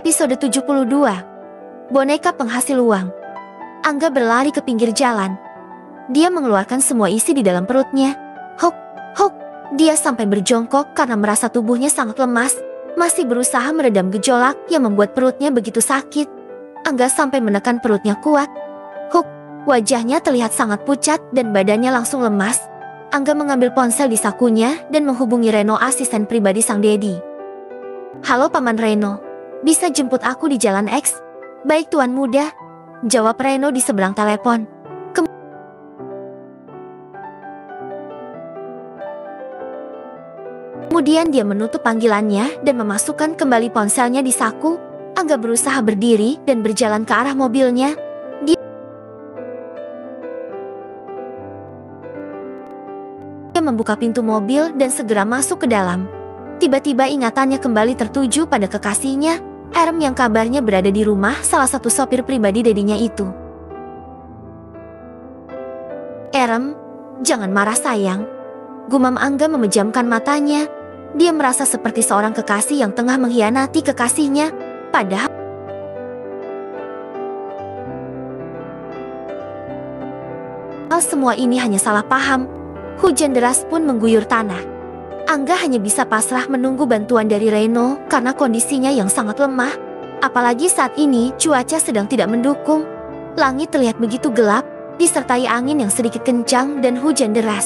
Episode 72. Boneka penghasil uang. Angga berlari ke pinggir jalan. Dia mengeluarkan semua isi di dalam perutnya. Hok, hok. Dia sampai berjongkok karena merasa tubuhnya sangat lemas. Masih berusaha meredam gejolak yang membuat perutnya begitu sakit. Angga sampai menekan perutnya kuat. Hok, wajahnya terlihat sangat pucat dan badannya langsung lemas. Angga mengambil ponsel di sakunya dan menghubungi Reno, asisten pribadi sang Dedi. Halo Paman Reno. Bisa jemput aku di Jalan X? Baik Tuan Muda, jawab Reno di seberang telepon. Kemudian dia menutup panggilannya dan memasukkan kembali ponselnya di saku. Angga berusaha berdiri dan berjalan ke arah mobilnya. Dia membuka pintu mobil dan segera masuk ke dalam. Tiba-tiba ingatannya kembali tertuju pada kekasihnya, Erem, yang kabarnya berada di rumah salah satu sopir pribadi dedinya itu. Erem, jangan marah sayang. Gumam Angga memejamkan matanya. Dia merasa seperti seorang kekasih yang tengah mengkhianati kekasihnya. Padahal semua ini hanya salah paham. Hujan deras pun mengguyur tanah. Angga hanya bisa pasrah menunggu bantuan dari Reno karena kondisinya yang sangat lemah. Apalagi saat ini cuaca sedang tidak mendukung. Langit terlihat begitu gelap, disertai angin yang sedikit kencang dan hujan deras.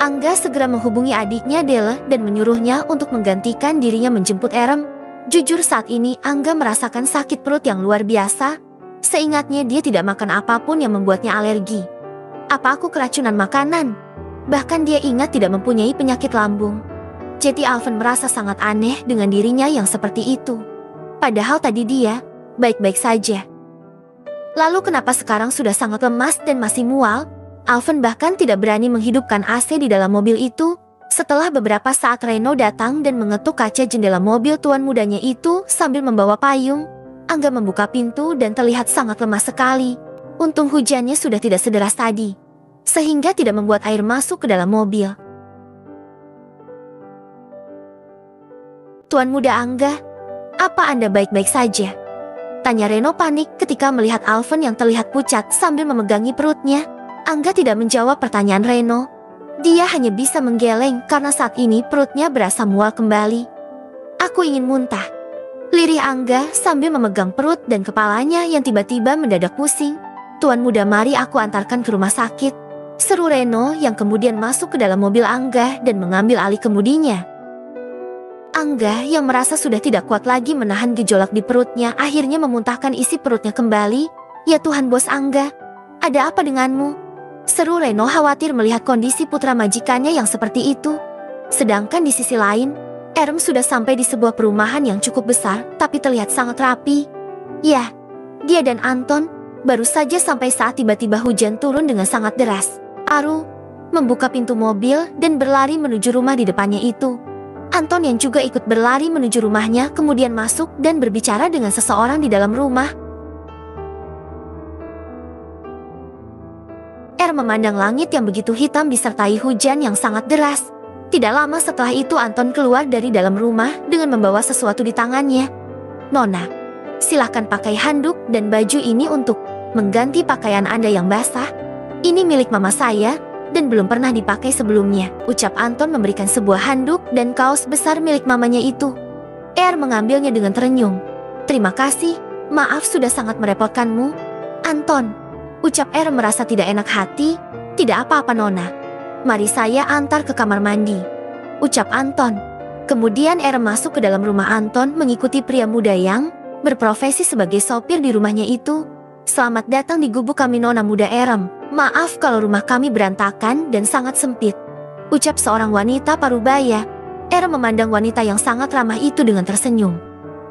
Angga segera menghubungi adiknya Delle dan menyuruhnya untuk menggantikan dirinya menjemput Erem. Jujur saat ini Angga merasakan sakit perut yang luar biasa. Seingatnya dia tidak makan apapun yang membuatnya alergi. Apa aku keracunan makanan? Bahkan dia ingat tidak mempunyai penyakit lambung. Jadi Alvan merasa sangat aneh dengan dirinya yang seperti itu. Padahal tadi dia baik-baik saja. Lalu kenapa sekarang sudah sangat lemas dan masih mual? Alvan bahkan tidak berani menghidupkan AC di dalam mobil itu. Setelah beberapa saat Reno datang dan mengetuk kaca jendela mobil tuan mudanya itu sambil membawa payung. Angga membuka pintu dan terlihat sangat lemas sekali. Untung hujannya sudah tidak sederas tadi, sehingga tidak membuat air masuk ke dalam mobil. Tuan Muda Angga, apa Anda baik-baik saja? Tanya Reno panik ketika melihat Alvan yang terlihat pucat sambil memegangi perutnya. Angga tidak menjawab pertanyaan Reno. Dia hanya bisa menggeleng karena saat ini perutnya berasa mual kembali. Aku ingin muntah, lirih Angga sambil memegang perut dan kepalanya yang tiba-tiba mendadak pusing. Tuan Muda, mari aku antarkan ke rumah sakit, seru Reno yang kemudian masuk ke dalam mobil Angga dan mengambil alih kemudinya. Angga yang merasa sudah tidak kuat lagi menahan gejolak di perutnya akhirnya memuntahkan isi perutnya kembali. Ya Tuhan bos Angga, ada apa denganmu? Seru Reno khawatir melihat kondisi putra majikannya yang seperti itu. Sedangkan di sisi lain, Erem sudah sampai di sebuah perumahan yang cukup besar tapi terlihat sangat rapi. Ya, dia dan Anton baru saja sampai saat tiba-tiba hujan turun dengan sangat deras. Aru membuka pintu mobil dan berlari menuju rumah di depannya itu. Anton yang juga ikut berlari menuju rumahnya kemudian masuk dan berbicara dengan seseorang di dalam rumah. Memandang langit yang begitu hitam disertai hujan yang sangat deras. Tidak lama setelah itu Anton keluar dari dalam rumah dengan membawa sesuatu di tangannya. Nona, silahkan pakai handuk dan baju ini untuk mengganti pakaian Anda yang basah. Ini milik mama saya dan belum pernah dipakai sebelumnya, ucap Anton memberikan sebuah handuk dan kaos besar milik mamanya itu. Mengambilnya dengan terenyuh. Terima kasih, maaf sudah sangat merepotkanmu, Anton, ucap merasa tidak enak hati. Tidak apa-apa Nona, mari saya antar ke kamar mandi, ucap Anton. Kemudian masuk ke dalam rumah Anton mengikuti pria muda yang berprofesi sebagai sopir di rumahnya itu. Selamat datang di gubuk kami Nona muda Erem. Maaf kalau rumah kami berantakan dan sangat sempit, ucap seorang wanita parubaya. Memandang wanita yang sangat ramah itu dengan tersenyum.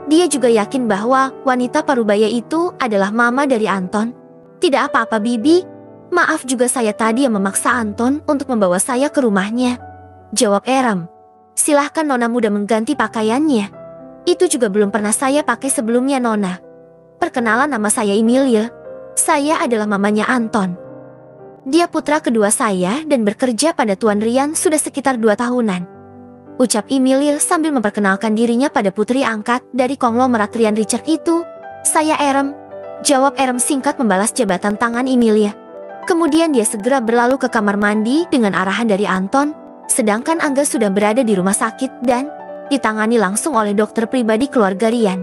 Dia juga yakin bahwa wanita parubaya itu adalah mama dari Anton. Tidak apa-apa Bibi, maaf juga saya tadi yang memaksa Anton untuk membawa saya ke rumahnya, jawab Erem. Silahkan Nona muda mengganti pakaiannya. Itu juga belum pernah saya pakai sebelumnya Nona. Perkenalan, nama saya Emilia. Saya adalah mamanya Anton. Dia putra kedua saya dan bekerja pada Tuan Rian sudah sekitar 2 tahunan. ucap Emilia sambil memperkenalkan dirinya pada putri angkat dari konglomerat Ryan Richard itu. Saya Erem, jawab Erem singkat membalas jabatan tangan Emilia. Kemudian dia segera berlalu ke kamar mandi dengan arahan dari Anton, sedangkan Angga sudah berada di rumah sakit dan ditangani langsung oleh dokter pribadi keluarga Ryan.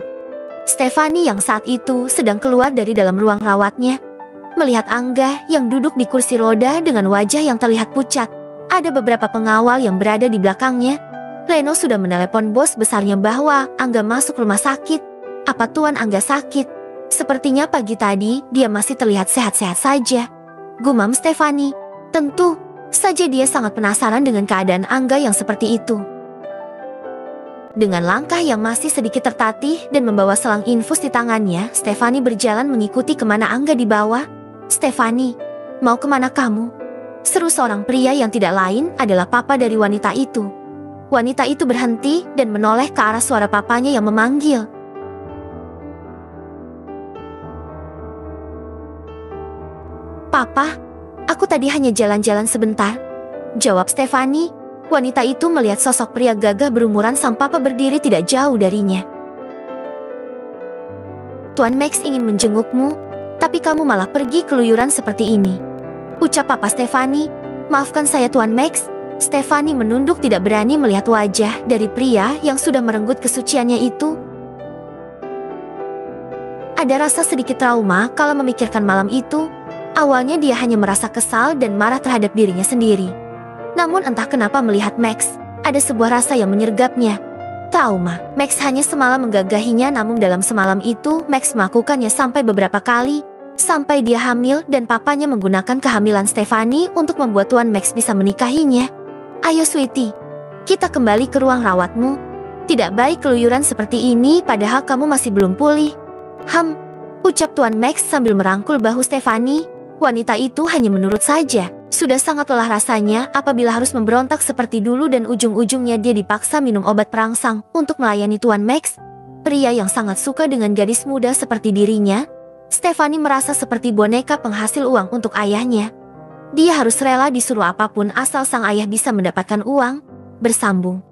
Stefani yang saat itu sedang keluar dari dalam ruang rawatnya, melihat Angga yang duduk di kursi roda dengan wajah yang terlihat pucat. Ada beberapa pengawal yang berada di belakangnya. Reno sudah menelepon bos besarnya bahwa Angga masuk rumah sakit. Apa Tuan Angga sakit? Sepertinya pagi tadi dia masih terlihat sehat-sehat saja, gumam Stefani. Tentu saja dia sangat penasaran dengan keadaan Angga yang seperti itu. Dengan langkah yang masih sedikit tertatih dan membawa selang infus di tangannya, Stefani berjalan mengikuti kemana Angga dibawa. Stefani, mau kemana kamu? Seru seorang pria yang tidak lain adalah papa dari wanita itu. Wanita itu berhenti dan menoleh ke arah suara papanya yang memanggil. Papa, aku tadi hanya jalan-jalan sebentar, jawab Stefani. Wanita itu melihat sosok pria gagah berumuran sang papa berdiri tidak jauh darinya. Tuan Max ingin menjengukmu, tapi kamu malah pergi keluyuran seperti ini, ucap papa Stefani. Maafkan saya Tuan Max. Stefani menunduk tidak berani melihat wajah dari pria yang sudah merenggut kesuciannya itu. Ada rasa sedikit trauma kalau memikirkan malam itu. Awalnya dia hanya merasa kesal dan marah terhadap dirinya sendiri. Namun entah kenapa melihat Max, ada sebuah rasa yang menyergapnya. Trauma. Max hanya semalam menggagahinya, namun dalam semalam itu Max melakukannya sampai beberapa kali. Sampai dia hamil dan papanya menggunakan kehamilan Stefani untuk membuat Tuan Max bisa menikahinya. Ayo sweetie, kita kembali ke ruang rawatmu. Tidak baik keluyuran seperti ini padahal kamu masih belum pulih. Ucap Tuan Max sambil merangkul bahu Stefani. Wanita itu hanya menurut saja. Sudah sangat lelah rasanya apabila harus memberontak seperti dulu dan ujung-ujungnya dia dipaksa minum obat perangsang untuk melayani Tuan Max. Pria yang sangat suka dengan gadis muda seperti dirinya, Stefani merasa seperti boneka penghasil uang untuk ayahnya. Dia harus rela disuruh apapun asal sang ayah bisa mendapatkan uang. Bersambung.